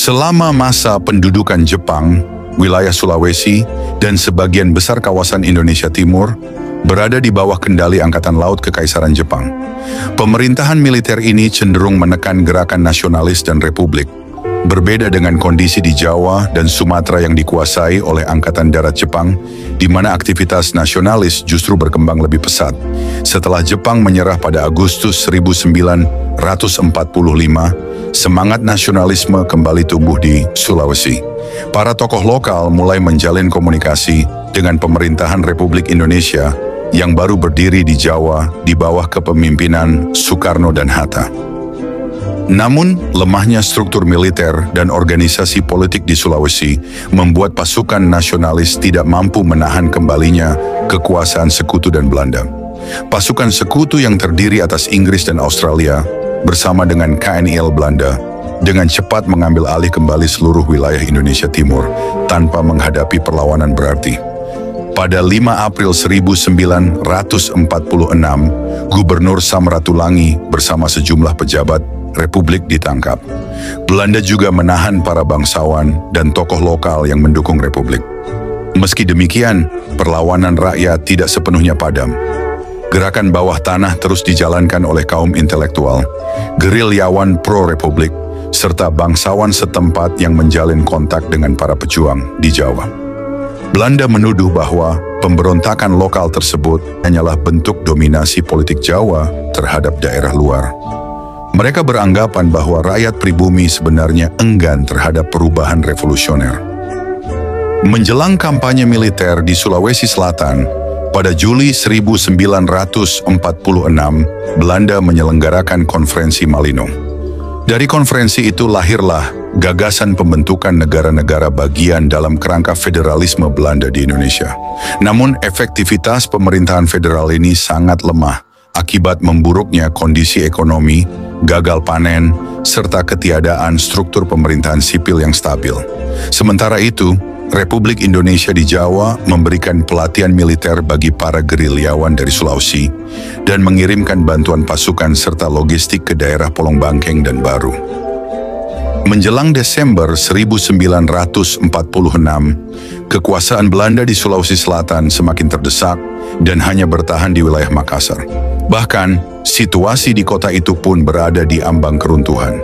Selama masa pendudukan Jepang, wilayah Sulawesi dan sebagian besar kawasan Indonesia Timur berada di bawah kendali Angkatan Laut Kekaisaran Jepang. Pemerintahan militer ini cenderung menekan gerakan nasionalis dan republik. Berbeda dengan kondisi di Jawa dan Sumatera yang dikuasai oleh Angkatan Darat Jepang, di mana aktivitas nasionalis justru berkembang lebih pesat. Setelah Jepang menyerah pada Agustus 1945, semangat nasionalisme kembali tumbuh di Sulawesi. Para tokoh lokal mulai menjalin komunikasi dengan pemerintahan Republik Indonesia yang baru berdiri di Jawa di bawah kepemimpinan Soekarno dan Hatta. Namun, lemahnya struktur militer dan organisasi politik di Sulawesi membuat pasukan nasionalis tidak mampu menahan kembalinya kekuasaan Sekutu dan Belanda. Pasukan Sekutu yang terdiri atas Inggris dan Australia bersama dengan KNIL Belanda dengan cepat mengambil alih kembali seluruh wilayah Indonesia Timur tanpa menghadapi perlawanan berarti. Pada 5 April 1946, Gubernur Samratulangi bersama sejumlah pejabat Republik ditangkap. Belanda juga menahan para bangsawan dan tokoh lokal yang mendukung Republik. Meski demikian, perlawanan rakyat tidak sepenuhnya padam. Gerakan bawah tanah terus dijalankan oleh kaum intelektual, gerilyawan pro-Republik, serta bangsawan setempat yang menjalin kontak dengan para pejuang di Jawa. Belanda menuduh bahwa pemberontakan lokal tersebut hanyalah bentuk dominasi politik Jawa terhadap daerah luar. Mereka beranggapan bahwa rakyat pribumi sebenarnya enggan terhadap perubahan revolusioner. Menjelang kampanye militer di Sulawesi Selatan, pada Juli 1946, Belanda menyelenggarakan konferensi Malino. Dari konferensi itu lahirlah gagasan pembentukan negara-negara bagian dalam kerangka federalisme Belanda di Indonesia. Namun efektivitas pemerintahan federal ini sangat lemah akibat memburuknya kondisi ekonomi, gagal panen, serta ketiadaan struktur pemerintahan sipil yang stabil. Sementara itu, Republik Indonesia di Jawa memberikan pelatihan militer bagi para gerilyawan dari Sulawesi dan mengirimkan bantuan pasukan serta logistik ke daerah Polong Bangkeng dan Baru. Menjelang Desember 1946, kekuasaan Belanda di Sulawesi Selatan semakin terdesak dan hanya bertahan di wilayah Makassar. Bahkan, situasi di kota itu pun berada di ambang keruntuhan.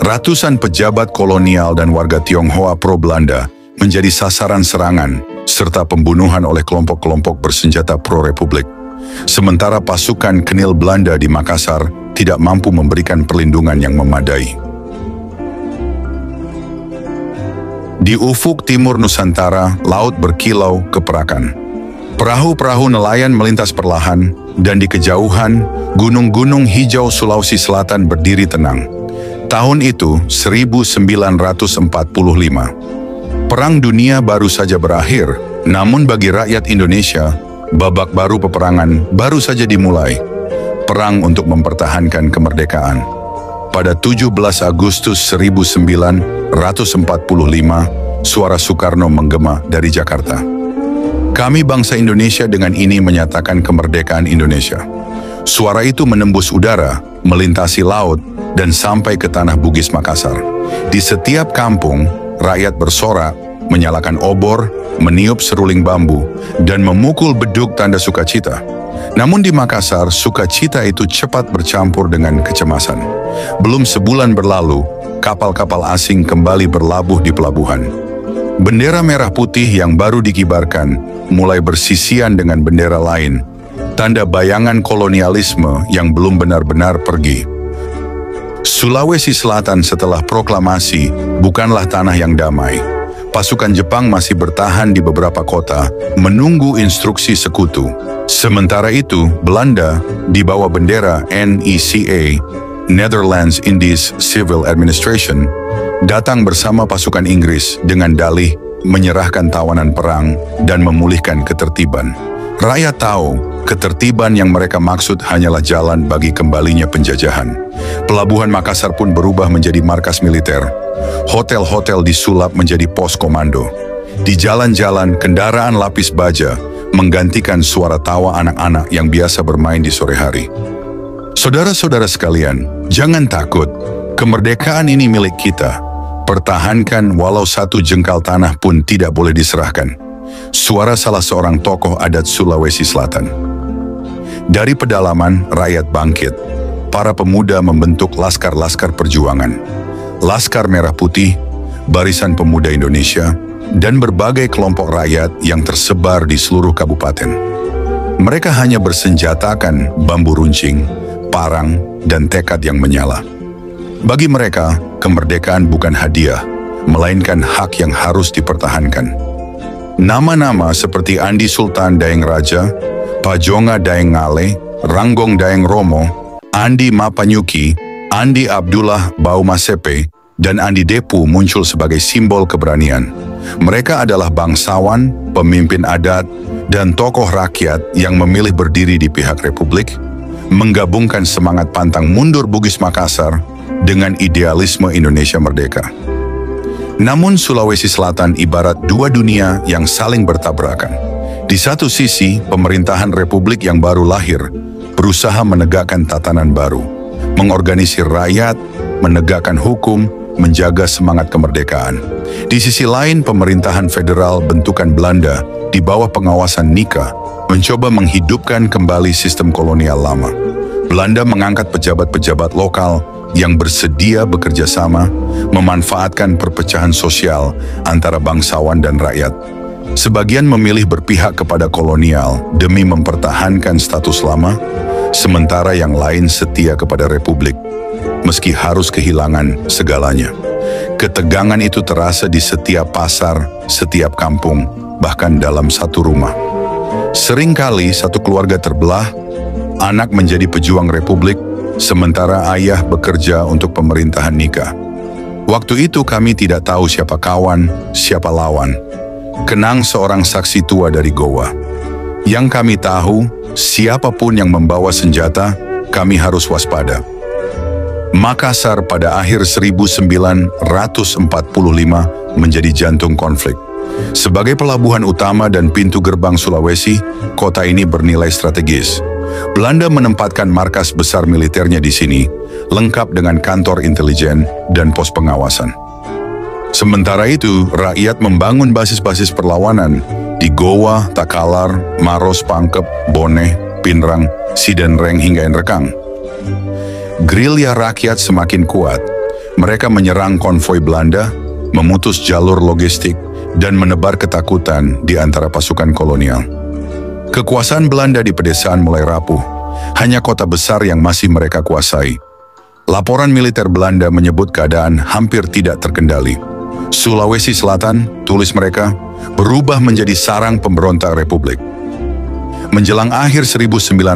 Ratusan pejabat kolonial dan warga Tionghoa pro-Belanda menjadi sasaran serangan serta pembunuhan oleh kelompok-kelompok bersenjata pro-Republik. Sementara pasukan Kenil Belanda di Makassar tidak mampu memberikan perlindungan yang memadai. Di ufuk timur Nusantara, laut berkilau keperakan. Perahu-perahu nelayan melintas perlahan, dan di kejauhan, gunung-gunung hijau Sulawesi Selatan berdiri tenang. Tahun itu, 1945. Perang Dunia baru saja berakhir, namun bagi rakyat Indonesia, babak baru peperangan baru saja dimulai. Perang untuk mempertahankan kemerdekaan. Pada 17 Agustus 1945, suara Soekarno menggema dari Jakarta. Kami bangsa Indonesia dengan ini menyatakan kemerdekaan Indonesia. Suara itu menembus udara, melintasi laut, dan sampai ke tanah Bugis Makassar. Di setiap kampung, rakyat bersorak, menyalakan obor, meniup seruling bambu, dan memukul beduk tanda sukacita. Namun di Makassar, sukacita itu cepat bercampur dengan kecemasan. Belum sebulan berlalu, kapal-kapal asing kembali berlabuh di pelabuhan. Bendera merah putih yang baru dikibarkan mulai bersisian dengan bendera lain, tanda bayangan kolonialisme yang belum benar-benar pergi. Sulawesi Selatan setelah proklamasi bukanlah tanah yang damai. Pasukan Jepang masih bertahan di beberapa kota, menunggu instruksi Sekutu. Sementara itu, Belanda di bawah bendera NECA, Netherlands Indies Civil Administration, datang bersama pasukan Inggris dengan dalih menyerahkan tawanan perang dan memulihkan ketertiban. Rakyat tahu, ketertiban yang mereka maksud hanyalah jalan bagi kembalinya penjajahan. Pelabuhan Makassar pun berubah menjadi markas militer. Hotel-hotel disulap menjadi pos komando. Di jalan-jalan, kendaraan lapis baja menggantikan suara tawa anak-anak yang biasa bermain di sore hari. Saudara-saudara sekalian, jangan takut. Kemerdekaan ini milik kita. Pertahankan walau satu jengkal tanah pun tidak boleh diserahkan. Suara salah seorang tokoh adat Sulawesi Selatan. Dari pedalaman, rakyat bangkit. Para pemuda membentuk laskar-laskar perjuangan. Laskar Merah Putih, Barisan Pemuda Indonesia, dan berbagai kelompok rakyat yang tersebar di seluruh kabupaten. Mereka hanya bersenjatakan bambu runcing, parang, dan tekad yang menyala. Bagi mereka, kemerdekaan bukan hadiah, melainkan hak yang harus dipertahankan. Nama-nama seperti Andi Sultan Daeng Raja, Pajonga Daeng Ngale, Ranggong Daeng Romo, Andi Mapanyuki, Andi Abdullah Baumasepe, dan Andi Depu muncul sebagai simbol keberanian. Mereka adalah bangsawan, pemimpin adat, dan tokoh rakyat yang memilih berdiri di pihak Republik, menggabungkan semangat pantang mundur Bugis Makassar dengan idealisme Indonesia merdeka. Namun Sulawesi Selatan ibarat dua dunia yang saling bertabrakan. Di satu sisi, pemerintahan Republik yang baru lahir berusaha menegakkan tatanan baru, mengorganisir rakyat, menegakkan hukum, menjaga semangat kemerdekaan. Di sisi lain, pemerintahan federal bentukan Belanda di bawah pengawasan Nika mencoba menghidupkan kembali sistem kolonial lama. Belanda mengangkat pejabat-pejabat lokal yang bersedia bekerja sama, memanfaatkan perpecahan sosial antara bangsawan dan rakyat. Sebagian memilih berpihak kepada kolonial demi mempertahankan status lama, sementara yang lain setia kepada Republik, meski harus kehilangan segalanya. Ketegangan itu terasa di setiap pasar, setiap kampung, bahkan dalam satu rumah. Seringkali satu keluarga terbelah, anak menjadi pejuang Republik, sementara ayah bekerja untuk pemerintahan Nika. Waktu itu kami tidak tahu siapa kawan, siapa lawan. Kenang seorang saksi tua dari Goa. Yang kami tahu, siapapun yang membawa senjata, kami harus waspada. Makassar pada akhir 1945 menjadi jantung konflik. Sebagai pelabuhan utama dan pintu gerbang Sulawesi, kota ini bernilai strategis. Belanda menempatkan markas besar militernya di sini, lengkap dengan kantor intelijen dan pos pengawasan. Sementara itu, rakyat membangun basis-basis perlawanan di Goa, Takalar, Maros, Pangkep, Boneh, Pinrang, Sidenreng hingga Enrekang. Gerilya rakyat semakin kuat. Mereka menyerang konvoi Belanda, memutus jalur logistik, dan menebar ketakutan di antara pasukan kolonial. Kekuasaan Belanda di pedesaan mulai rapuh, hanya kota besar yang masih mereka kuasai. Laporan militer Belanda menyebut keadaan hampir tidak terkendali. Sulawesi Selatan, tulis mereka, berubah menjadi sarang pemberontak Republik. Menjelang akhir 1946,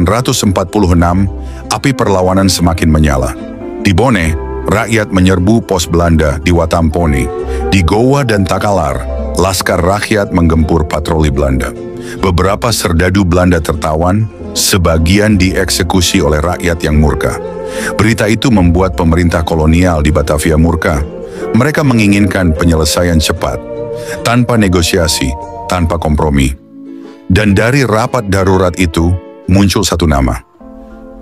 api perlawanan semakin menyala. Di Boneh, rakyat menyerbu pos Belanda di Watampone. Di Goa dan Takalar, laskar rakyat menggempur patroli Belanda. Beberapa serdadu Belanda tertawan, sebagian dieksekusi oleh rakyat yang murka. Berita itu membuat pemerintah kolonial di Batavia murka. Mereka menginginkan penyelesaian cepat, tanpa negosiasi, tanpa kompromi. Dan dari rapat darurat itu, muncul satu nama.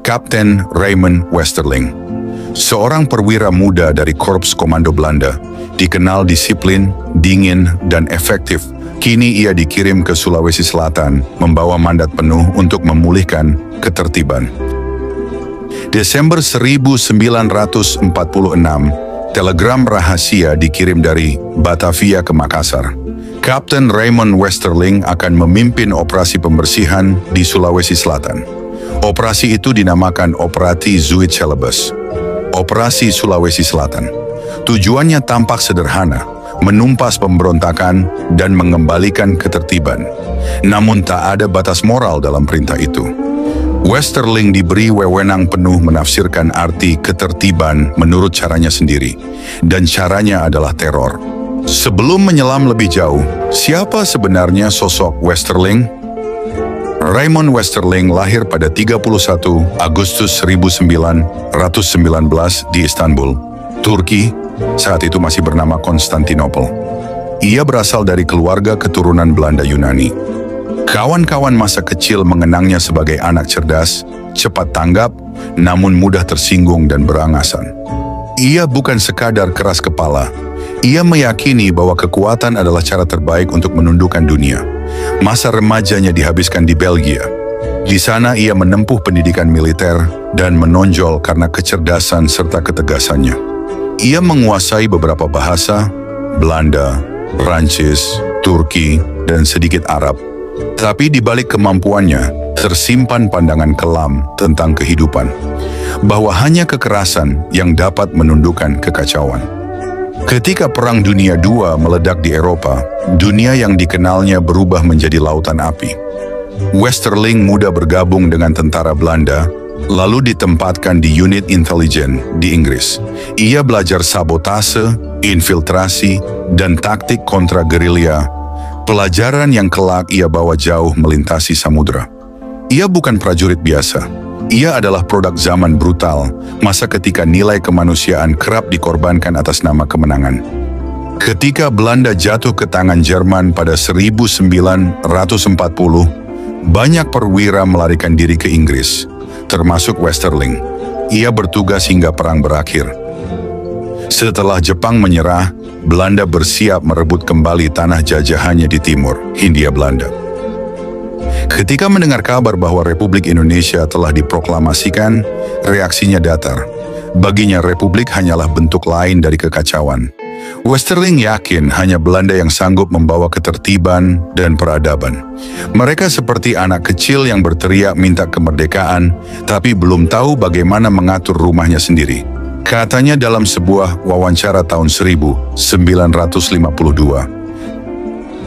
Kapten Raymond Westerling. Seorang perwira muda dari Korps Komando Belanda, dikenal disiplin, dingin, dan efektif. Kini ia dikirim ke Sulawesi Selatan, membawa mandat penuh untuk memulihkan ketertiban. Desember 1946, telegram rahasia dikirim dari Batavia ke Makassar. Kapten Raymond Westerling akan memimpin operasi pembersihan di Sulawesi Selatan. Operasi itu dinamakan Operasi Zuid-Celebes, Operasi Sulawesi Selatan. Tujuannya tampak sederhana, menumpas pemberontakan dan mengembalikan ketertiban. Namun tak ada batas moral dalam perintah itu. Westerling diberi wewenang penuh menafsirkan arti ketertiban menurut caranya sendiri, dan caranya adalah teror. Sebelum menyelam lebih jauh, siapa sebenarnya sosok Westerling? Raymond Westerling lahir pada 31 Agustus 1919 di Istanbul, Turki, saat itu masih bernama Konstantinopel. Ia berasal dari keluarga keturunan Belanda Yunani. Kawan-kawan masa kecil mengenangnya sebagai anak cerdas, cepat tanggap, namun mudah tersinggung dan berangasan. Ia bukan sekadar keras kepala. Ia meyakini bahwa kekuatan adalah cara terbaik untuk menundukkan dunia. Masa remajanya dihabiskan di Belgia. Di sana ia menempuh pendidikan militer dan menonjol karena kecerdasan serta ketegasannya. Ia menguasai beberapa bahasa, Belanda, Prancis, Turki, dan sedikit Arab. Tapi di balik kemampuannya, tersimpan pandangan kelam tentang kehidupan, bahwa hanya kekerasan yang dapat menundukkan kekacauan. Ketika Perang Dunia II meledak di Eropa, dunia yang dikenalnya berubah menjadi lautan api. Westerling muda bergabung dengan tentara Belanda, lalu ditempatkan di unit intelijen di Inggris. Ia belajar sabotase, infiltrasi, dan taktik kontra-gerilya, pelajaran yang kelak ia bawa jauh melintasi samudera. Ia bukan prajurit biasa. Ia adalah produk zaman brutal, masa ketika nilai kemanusiaan kerap dikorbankan atas nama kemenangan. Ketika Belanda jatuh ke tangan Jerman pada 1940, banyak perwira melarikan diri ke Inggris, termasuk Westerling. Ia bertugas hingga perang berakhir. Setelah Jepang menyerah, Belanda bersiap merebut kembali tanah jajahannya di timur, Hindia Belanda. Ketika mendengar kabar bahwa Republik Indonesia telah diproklamasikan, reaksinya datar. Baginya Republik hanyalah bentuk lain dari kekacauan. Westerling yakin hanya Belanda yang sanggup membawa ketertiban dan peradaban. Mereka seperti anak kecil yang berteriak minta kemerdekaan, tapi belum tahu bagaimana mengatur rumahnya sendiri. Katanya dalam sebuah wawancara tahun 1952.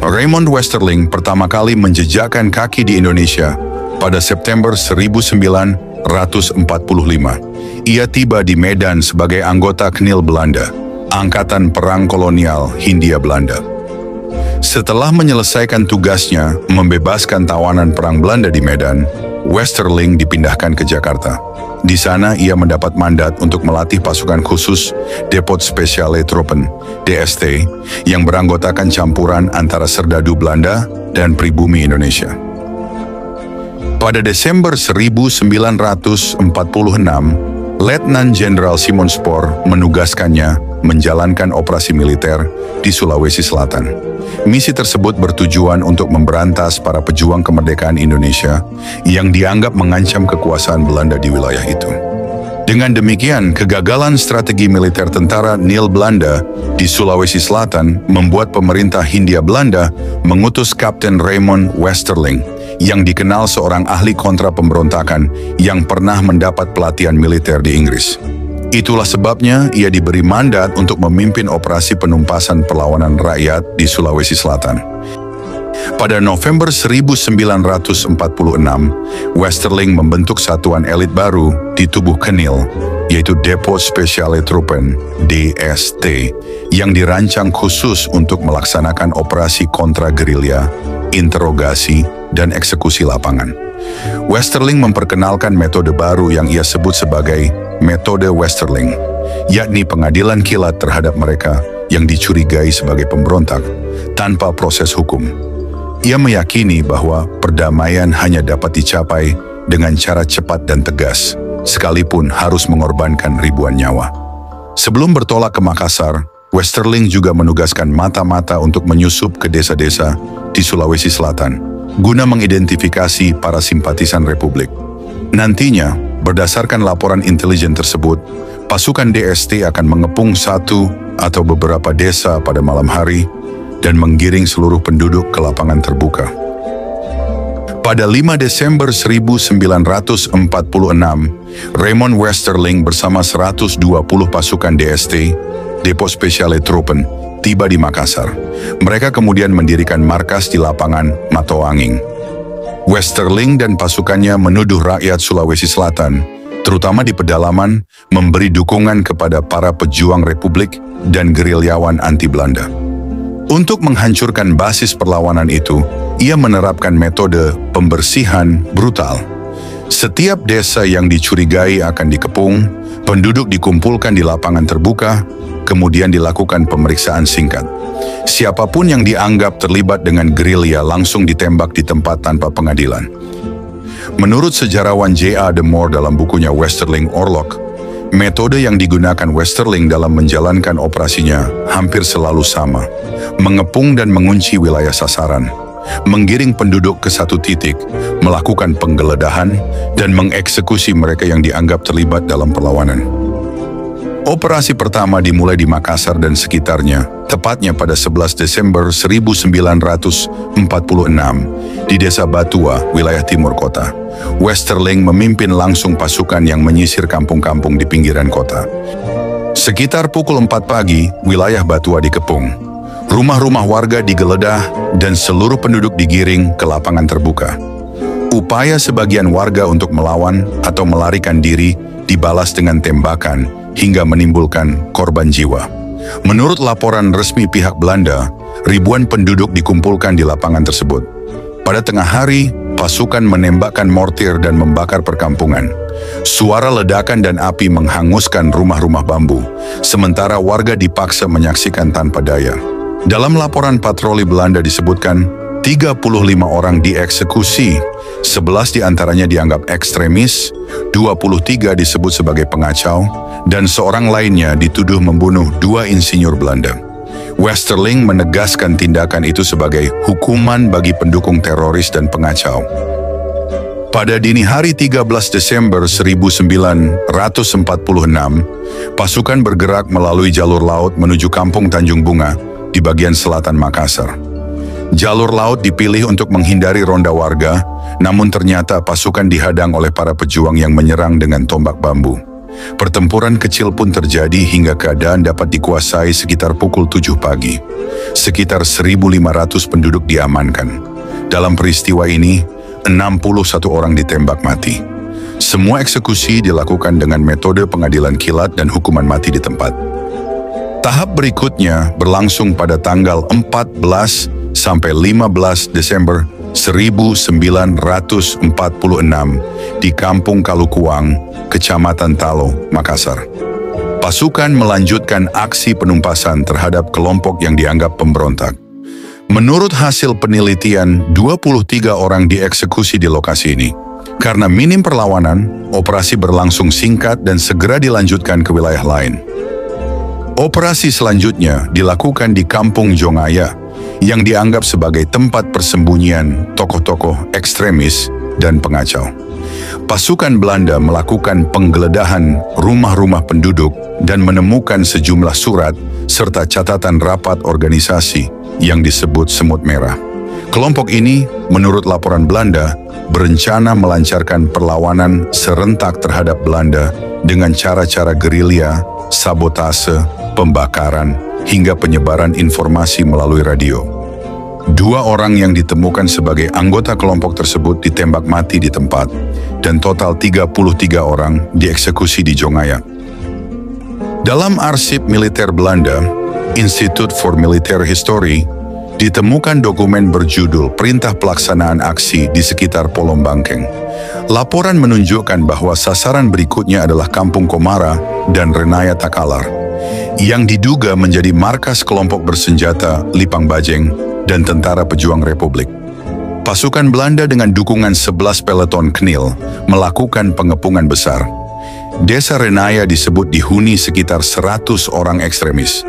Raymond Westerling pertama kali menjejakkan kaki di Indonesia pada September 1945. Ia tiba di Medan sebagai anggota KNIL Belanda, Angkatan Perang Kolonial Hindia Belanda. Setelah menyelesaikan tugasnya membebaskan tawanan perang Belanda di Medan, Westerling dipindahkan ke Jakarta. Di sana ia mendapat mandat untuk melatih pasukan khusus Depot Speciale Troepen (DST) yang beranggotakan campuran antara serdadu Belanda dan pribumi Indonesia. Pada Desember 1946, Letnan Jenderal Simon Spoor menugaskannya menjalankan operasi militer di Sulawesi Selatan. Misi tersebut bertujuan untuk memberantas para pejuang kemerdekaan Indonesia yang dianggap mengancam kekuasaan Belanda di wilayah itu. Dengan demikian, kegagalan strategi militer tentara NIL Belanda di Sulawesi Selatan membuat pemerintah Hindia Belanda mengutus Kapten Raymond Westerling yang dikenal seorang ahli kontra pemberontakan yang pernah mendapat pelatihan militer di Inggris. Itulah sebabnya ia diberi mandat untuk memimpin operasi penumpasan perlawanan rakyat di Sulawesi Selatan. Pada November 1946, Westerling membentuk satuan elit baru di tubuh KNIL, yaitu Depot Speciale Troepen (DST), yang dirancang khusus untuk melaksanakan operasi kontra-gerilya, interogasi, dan eksekusi lapangan. Westerling memperkenalkan metode baru yang ia sebut sebagai metode Westerling, yakni pengadilan kilat terhadap mereka yang dicurigai sebagai pemberontak tanpa proses hukum. Ia meyakini bahwa perdamaian hanya dapat dicapai dengan cara cepat dan tegas, sekalipun harus mengorbankan ribuan nyawa. Sebelum bertolak ke Makassar, Westerling juga menugaskan mata-mata untuk menyusup ke desa-desa di Sulawesi Selatan, guna mengidentifikasi para simpatisan Republik. Nantinya, berdasarkan laporan intelijen tersebut, pasukan DST akan mengepung satu atau beberapa desa pada malam hari dan menggiring seluruh penduduk ke lapangan terbuka. Pada 5 Desember 1946, Raymond Westerling bersama 120 pasukan DST, Depot Speciale Troepen, tiba di Makassar. Mereka kemudian mendirikan markas di lapangan Matoanging. Westerling dan pasukannya menuduh rakyat Sulawesi Selatan, terutama di pedalaman, memberi dukungan kepada para pejuang Republik dan gerilyawan anti-Belanda. Untuk menghancurkan basis perlawanan itu, ia menerapkan metode pembersihan brutal. Setiap desa yang dicurigai akan dikepung, penduduk dikumpulkan di lapangan terbuka, kemudian dilakukan pemeriksaan singkat. Siapapun yang dianggap terlibat dengan gerilya langsung ditembak di tempat tanpa pengadilan. Menurut sejarawan J.A. de Moor dalam bukunya Westerling Orlog, Metode yang digunakan Westerling dalam menjalankan operasinya hampir selalu sama, mengepung dan mengunci wilayah sasaran, menggiring penduduk ke satu titik, melakukan penggeledahan, dan mengeksekusi mereka yang dianggap terlibat dalam perlawanan. Operasi pertama dimulai di Makassar dan sekitarnya, tepatnya pada 11 Desember 1946 di Desa Batua, wilayah timur kota. Westerling memimpin langsung pasukan yang menyisir kampung-kampung di pinggiran kota. Sekitar pukul 4 pagi, wilayah Batua dikepung. Rumah-rumah warga digeledah dan seluruh penduduk digiring ke lapangan terbuka. Upaya sebagian warga untuk melawan atau melarikan diri dibalas dengan tembakan hingga menimbulkan korban jiwa. Menurut laporan resmi pihak Belanda, ribuan penduduk dikumpulkan di lapangan tersebut. Pada tengah hari, pasukan menembakkan mortir dan membakar perkampungan. Suara ledakan dan api menghanguskan rumah-rumah bambu, sementara warga dipaksa menyaksikan tanpa daya. Dalam laporan patroli Belanda disebutkan, 35 orang dieksekusi, 11 diantaranya dianggap ekstremis, 23 disebut sebagai pengacau, dan seorang lainnya dituduh membunuh 2 insinyur Belanda. Westerling menegaskan tindakan itu sebagai hukuman bagi pendukung teroris dan pengacau. Pada dini hari 13 Desember 1946, pasukan bergerak melalui jalur laut menuju Kampung Tanjung Bunga di bagian selatan Makassar. Jalur laut dipilih untuk menghindari ronda warga, namun ternyata pasukan dihadang oleh para pejuang yang menyerang dengan tombak bambu. Pertempuran kecil pun terjadi hingga keadaan dapat dikuasai sekitar pukul 7 pagi. Sekitar 1.500 penduduk diamankan. Dalam peristiwa ini, 61 orang ditembak mati. Semua eksekusi dilakukan dengan metode pengadilan kilat dan hukuman mati di tempat. Tahap berikutnya berlangsung pada tanggal 14 sampai 15 Desember 1946 di Kampung Kalukuang, Kecamatan Talo, Makassar. Pasukan melanjutkan aksi penumpasan terhadap kelompok yang dianggap pemberontak. Menurut hasil penelitian, 23 orang dieksekusi di lokasi ini. Karena minim perlawanan, operasi berlangsung singkat dan segera dilanjutkan ke wilayah lain. Operasi selanjutnya dilakukan di Kampung Jongaya, yang dianggap sebagai tempat persembunyian tokoh-tokoh ekstremis dan pengacau. Pasukan Belanda melakukan penggeledahan rumah-rumah penduduk dan menemukan sejumlah surat serta catatan rapat organisasi yang disebut Semut Merah. Kelompok ini, menurut laporan Belanda, berencana melancarkan perlawanan serentak terhadap Belanda dengan cara-cara gerilya, sabotase, pembakaran, hingga penyebaran informasi melalui radio. 2 orang yang ditemukan sebagai anggota kelompok tersebut ditembak mati di tempat, dan total 33 orang dieksekusi di Jongaya. Dalam arsip militer Belanda, Institute for Military History, ditemukan dokumen berjudul Perintah Pelaksanaan Aksi di sekitar Polom Bangkeng. Laporan menunjukkan bahwa sasaran berikutnya adalah Kampung Komara dan Renaya Takalar, yang diduga menjadi markas kelompok bersenjata Lipang Bajeng dan Tentara Pejuang Republik. Pasukan Belanda dengan dukungan 11 peleton KNIL melakukan pengepungan besar. Desa Renaya disebut dihuni sekitar 100 orang ekstremis,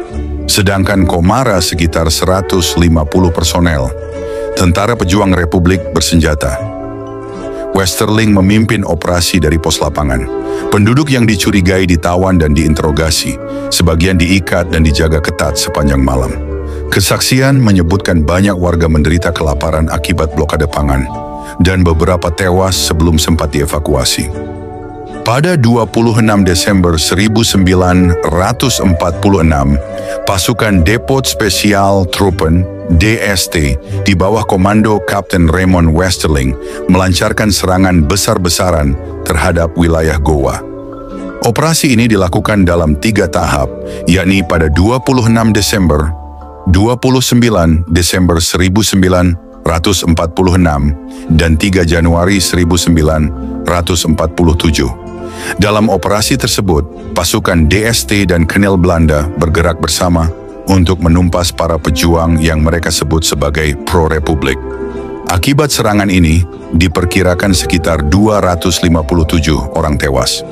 sedangkan Komara sekitar 150 personel, Tentara Pejuang Republik bersenjata. Westerling memimpin operasi dari pos lapangan. Penduduk yang dicurigai ditawan dan diinterogasi, sebagian diikat dan dijaga ketat sepanjang malam. Kesaksian menyebutkan banyak warga menderita kelaparan akibat blokade pangan, dan beberapa tewas sebelum sempat dievakuasi. Pada 26 Desember 1946, pasukan Depot Spesial Truppen DST di bawah komando Kapten Raymond Westerling melancarkan serangan besar-besaran terhadap wilayah Goa. Operasi ini dilakukan dalam 3 tahap, yakni pada 26 Desember, 29 Desember 1946, dan 3 Januari 1947. Dalam operasi tersebut, pasukan DST dan KNIL Belanda bergerak bersama untuk menumpas para pejuang yang mereka sebut sebagai pro-republik. Akibat serangan ini, diperkirakan sekitar 257 orang tewas.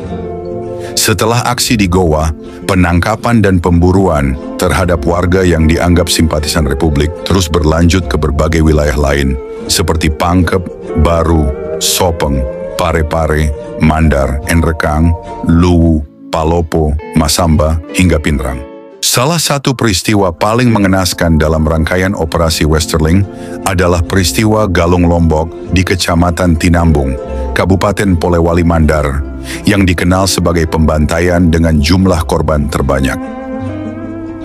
Setelah aksi di Goa, penangkapan dan pemburuan terhadap warga yang dianggap simpatisan Republik terus berlanjut ke berbagai wilayah lain seperti Pangkep, Baru, Sopeng, Parepare, Mandar, Enrekang, Luwu, Palopo, Masamba, hingga Pindrang. Salah satu peristiwa paling mengenaskan dalam rangkaian operasi Westerling adalah peristiwa Galung Lombok di Kecamatan Tinambung, Kabupaten Polewali Mandar, yang dikenal sebagai pembantaian dengan jumlah korban terbanyak.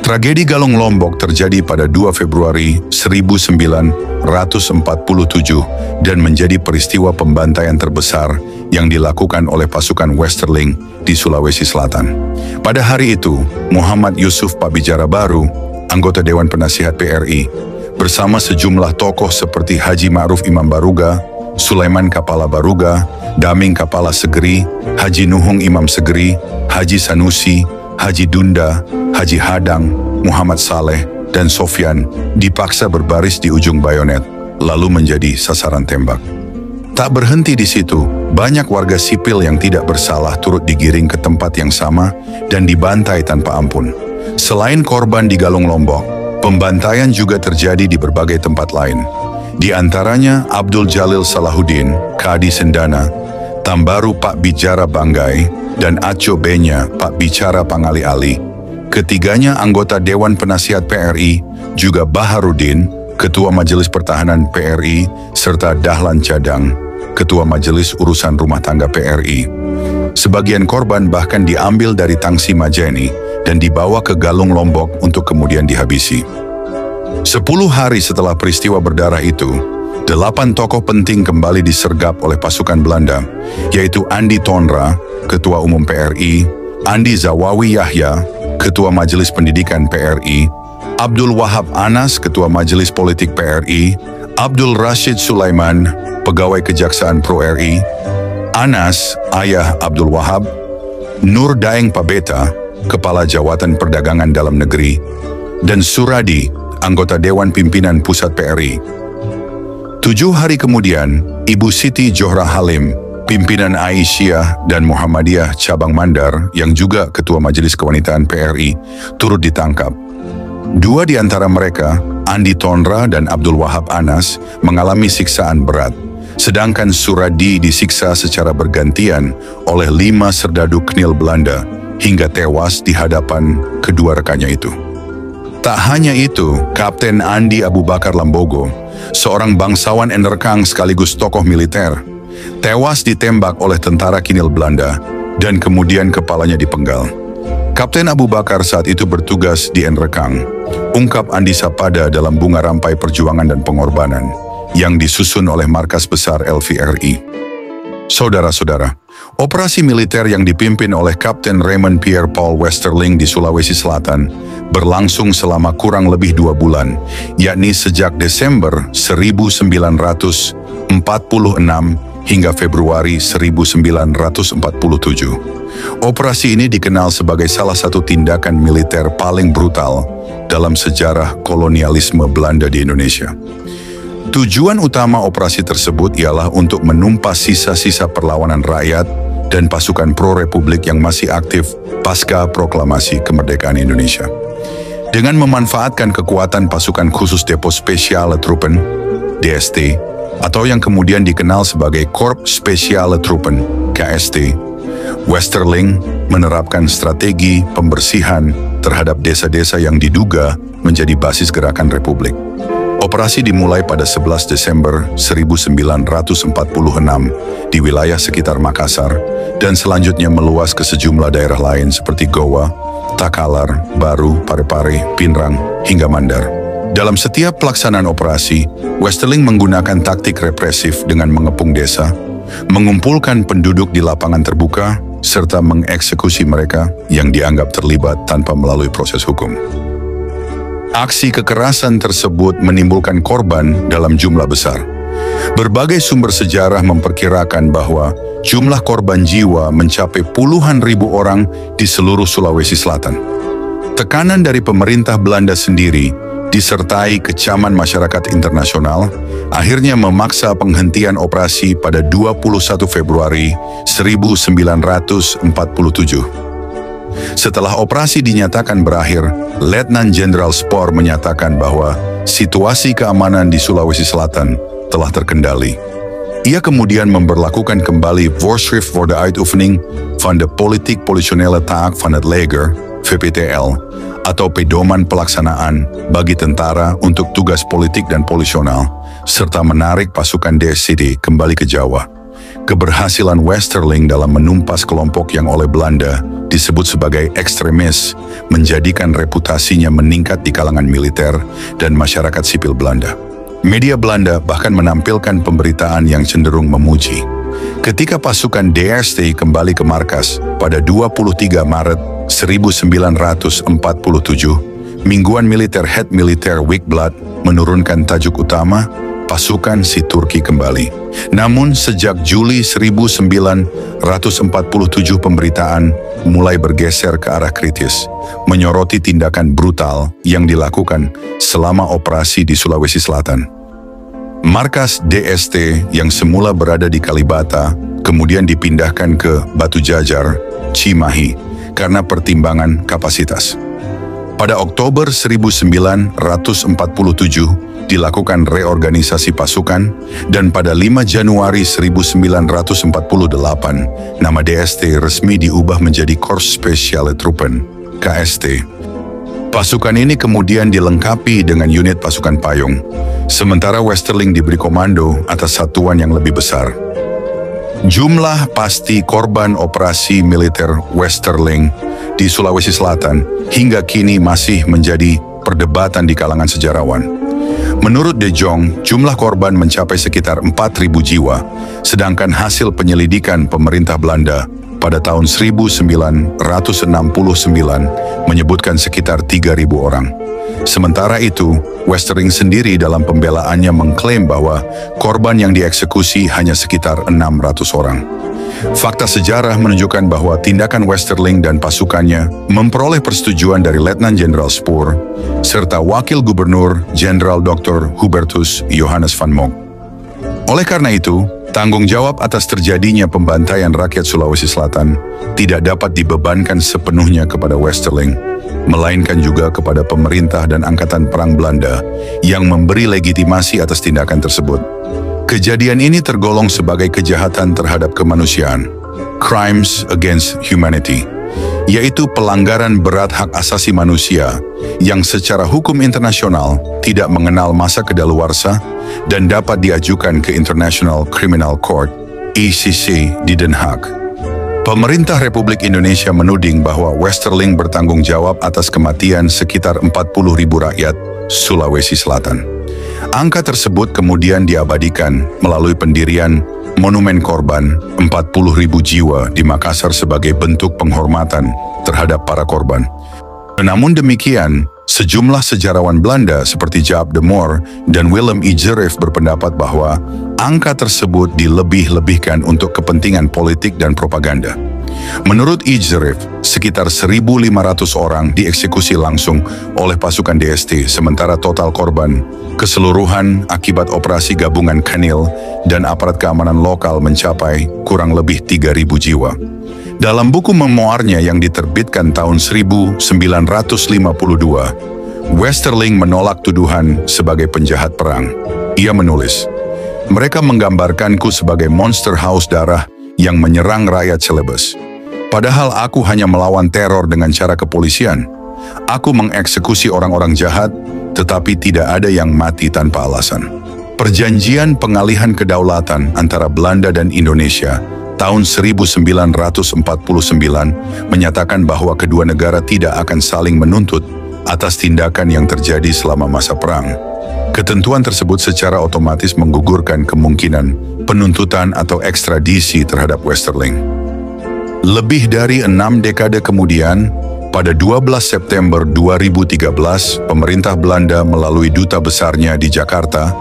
Tragedi Galung Lombok terjadi pada 2 Februari 1947 dan menjadi peristiwa pembantaian terbesar yang dilakukan oleh pasukan Westerling di Sulawesi Selatan. Pada hari itu, Muhammad Yusuf Pabijara Baru, anggota Dewan Penasihat PRI, bersama sejumlah tokoh seperti Haji Ma'ruf Imam Baruga, Sulaiman Kapala Baruga, Daming Kapala Segeri, Haji Nuhung Imam Segeri, Haji Sanusi, Haji Dunda, Haji Hadang, Muhammad Saleh, dan Sofyan dipaksa berbaris di ujung bayonet, lalu menjadi sasaran tembak. Tak berhenti di situ, banyak warga sipil yang tidak bersalah turut digiring ke tempat yang sama dan dibantai tanpa ampun. Selain korban di Galung Lombok, pembantaian juga terjadi di berbagai tempat lain. Di antaranya Abdul Jalil Salahuddin, Kadi Sendana, Tambaru Pak Bijara Banggai, dan Aco Benya Pak Bicara Pangali Ali. Ketiganya anggota Dewan Penasihat PRI, juga Baharudin, Ketua Majelis Pertahanan PRI, serta Dahlan Cadang, Ketua Majelis Urusan Rumah Tangga PRI. Sebagian korban bahkan diambil dari Tangsi Majeni dan dibawa ke Galung Lombok untuk kemudian dihabisi. 10 hari setelah peristiwa berdarah itu, 8 tokoh penting kembali disergap oleh pasukan Belanda, yaitu Andi Tonra, Ketua Umum PRI, Andi Zawawi Yahya, Ketua Majelis Pendidikan PRI, Abdul Wahab Anas, Ketua Majelis Politik PRI, Abdul Rashid Sulaiman, Pegawai Kejaksaan Pro RI, Anas, ayah Abdul Wahab, Nur Daeng Pabeta, Kepala Jawatan Perdagangan Dalam Negeri, dan Suradi, anggota Dewan Pimpinan Pusat PRI. 7 hari kemudian, Ibu Siti Johra Halim, pimpinan Aisyah dan Muhammadiyah Cabang Mandar, yang juga Ketua Majelis Kewanitaan PRI, turut ditangkap. 2 di antara mereka, Andi Tonra dan Abdul Wahab Anas, mengalami siksaan berat, sedangkan Suradi disiksa secara bergantian oleh 5 serdadu Knil Belanda hingga tewas di hadapan kedua rekannya itu. Tak hanya itu, Kapten Andi Abu Bakar Lambogo, seorang bangsawan Enrekang sekaligus tokoh militer, tewas ditembak oleh tentara Knil Belanda dan kemudian kepalanya dipenggal. Kapten Abu Bakar saat itu bertugas di Enrekang, ungkap Andi Sapada dalam Bunga Rampai Perjuangan dan Pengorbanan yang disusun oleh Markas Besar LVRI. Saudara-saudara, operasi militer yang dipimpin oleh Kapten Raymond Pierre Paul Westerling di Sulawesi Selatan berlangsung selama kurang lebih 2 bulan, yakni sejak Desember 1946 hingga Februari 1947. Operasi ini dikenal sebagai salah satu tindakan militer paling brutal dalam sejarah kolonialisme Belanda di Indonesia. Tujuan utama operasi tersebut ialah untuk menumpas sisa-sisa perlawanan rakyat dan pasukan pro-republik yang masih aktif pasca proklamasi kemerdekaan Indonesia. Dengan memanfaatkan kekuatan pasukan khusus Depo Speciale Truppen, DST, atau yang kemudian dikenal sebagai Korps Speciale Truppen, KST, Westerling menerapkan strategi pembersihan terhadap desa-desa yang diduga menjadi basis gerakan Republik. Operasi dimulai pada 11 Desember 1946 di wilayah sekitar Makassar dan selanjutnya meluas ke sejumlah daerah lain seperti Goa, Takalar, Baru, Parepare, Pindrang, hingga Mandar. Dalam setiap pelaksanaan operasi, Westerling menggunakan taktik represif dengan mengepung desa, mengumpulkan penduduk di lapangan terbuka, serta mengeksekusi mereka yang dianggap terlibat tanpa melalui proses hukum. Aksi kekerasan tersebut menimbulkan korban dalam jumlah besar. Berbagai sumber sejarah memperkirakan bahwa jumlah korban jiwa mencapai puluhan ribu orang di seluruh Sulawesi Selatan. Tekanan dari pemerintah Belanda sendiri disertai kecaman masyarakat internasional, akhirnya memaksa penghentian operasi pada 21 Februari 1947. Setelah operasi dinyatakan berakhir, Letnan Jenderal Spoor menyatakan bahwa situasi keamanan di Sulawesi Selatan telah terkendali. Ia kemudian memberlakukan kembali Voorschrift voor de uitoefening van de politiek politionele taak van het leger, VPTL, atau pedoman pelaksanaan bagi tentara untuk tugas politik dan polisional, serta menarik pasukan DSCD kembali ke Jawa. Keberhasilan Westerling dalam menumpas kelompok yang oleh Belanda disebut sebagai ekstremis menjadikan reputasinya meningkat di kalangan militer dan masyarakat sipil Belanda. Media Belanda bahkan menampilkan pemberitaan yang cenderung memuji. Ketika pasukan DST kembali ke markas pada 23 Maret 1947, mingguan militer Het Militair Weekblad menurunkan tajuk utama pasukan si Turki kembali. Namun sejak Juli 1947 pemberitaan mulai bergeser ke arah kritis, menyoroti tindakan brutal yang dilakukan selama operasi di Sulawesi Selatan. Markas DST yang semula berada di Kalibata kemudian dipindahkan ke Batu Jajar, Cimahi, karena pertimbangan kapasitas. Pada Oktober 1947 dilakukan reorganisasi pasukan dan pada 5 Januari 1948 nama DST resmi diubah menjadi Korps Speciale Truppen, KST. Pasukan ini kemudian dilengkapi dengan unit pasukan payung, sementara Westerling diberi komando atas satuan yang lebih besar. Jumlah pasti korban operasi militer Westerling di Sulawesi Selatan hingga kini masih menjadi perdebatan di kalangan sejarawan. Menurut De Jong, jumlah korban mencapai sekitar 4.000 jiwa, sedangkan hasil penyelidikan pemerintah Belanda pada tahun 1969 menyebutkan sekitar 3.000 orang. Sementara itu, Westerling sendiri dalam pembelaannya mengklaim bahwa korban yang dieksekusi hanya sekitar 600 orang. Fakta sejarah menunjukkan bahwa tindakan Westerling dan pasukannya memperoleh persetujuan dari Letnan Jenderal Spoor serta Wakil Gubernur Jenderal Dr. Hubertus Johannes van Mock. Oleh karena itu, tanggung jawab atas terjadinya pembantaian rakyat Sulawesi Selatan tidak dapat dibebankan sepenuhnya kepada Westerling, melainkan juga kepada pemerintah dan Angkatan Perang Belanda yang memberi legitimasi atas tindakan tersebut. Kejadian ini tergolong sebagai kejahatan terhadap kemanusiaan, crimes against humanity, yaitu pelanggaran berat hak asasi manusia yang secara hukum internasional tidak mengenal masa kedaluarsa dan dapat diajukan ke International Criminal Court, ICC, di Den Haag. Pemerintah Republik Indonesia menuding bahwa Westerling bertanggung jawab atas kematian sekitar 40.000 rakyat Sulawesi Selatan. Angka tersebut kemudian diabadikan melalui pendirian Monumen Korban 40.000 jiwa di Makassar sebagai bentuk penghormatan terhadap para korban. Namun demikian, sejumlah sejarawan Belanda seperti Jaap de Moor dan Willem Ijzerif berpendapat bahwa angka tersebut dilebih-lebihkan untuk kepentingan politik dan propaganda. Menurut Ijzerif, sekitar 1.500 orang dieksekusi langsung oleh pasukan DST, sementara total korban keseluruhan akibat operasi gabungan Kanil dan aparat keamanan lokal mencapai kurang lebih 3.000 jiwa. Dalam buku memoarnya yang diterbitkan tahun 1952, Westerling menolak tuduhan sebagai penjahat perang. Ia menulis, "Mereka menggambarkanku sebagai monster haus darah yang menyerang rakyat Celebes. Padahal aku hanya melawan teror dengan cara kepolisian. Aku mengeksekusi orang-orang jahat, tetapi tidak ada yang mati tanpa alasan." Perjanjian pengalihan kedaulatan antara Belanda dan Indonesia tahun 1949 menyatakan bahwa kedua negara tidak akan saling menuntut atas tindakan yang terjadi selama masa perang. Ketentuan tersebut secara otomatis menggugurkan kemungkinan penuntutan atau ekstradisi terhadap Westerling. Lebih dari 6 dekade kemudian, pada 12 September 2013, pemerintah Belanda melalui duta besarnya di Jakarta,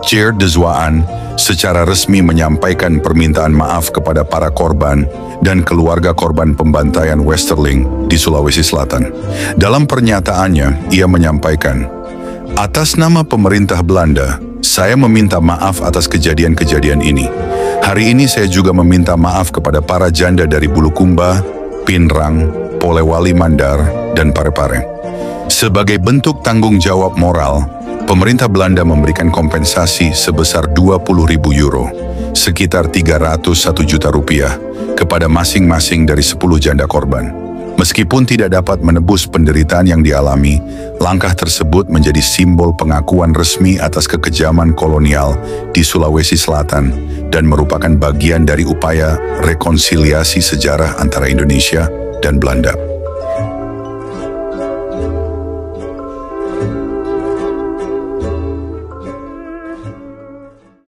Tjeerd de Zwaan, secara resmi menyampaikan permintaan maaf kepada para korban dan keluarga korban pembantaian Westerling di Sulawesi Selatan. Dalam pernyataannya, ia menyampaikan, Atas nama pemerintah Belanda, saya meminta maaf atas kejadian-kejadian ini. Hari ini saya juga meminta maaf kepada para janda dari Bulukumba, Pinrang, Polewali Mandar, dan Parepare. Sebagai bentuk tanggung jawab moral, pemerintah Belanda memberikan kompensasi sebesar 20.000 euro, sekitar 301 juta rupiah, kepada masing-masing dari 10 janda korban. Meskipun tidak dapat menebus penderitaan yang dialami, langkah tersebut menjadi simbol pengakuan resmi atas kekejaman kolonial di Sulawesi Selatan dan merupakan bagian dari upaya rekonsiliasi sejarah antara Indonesia dan Belanda.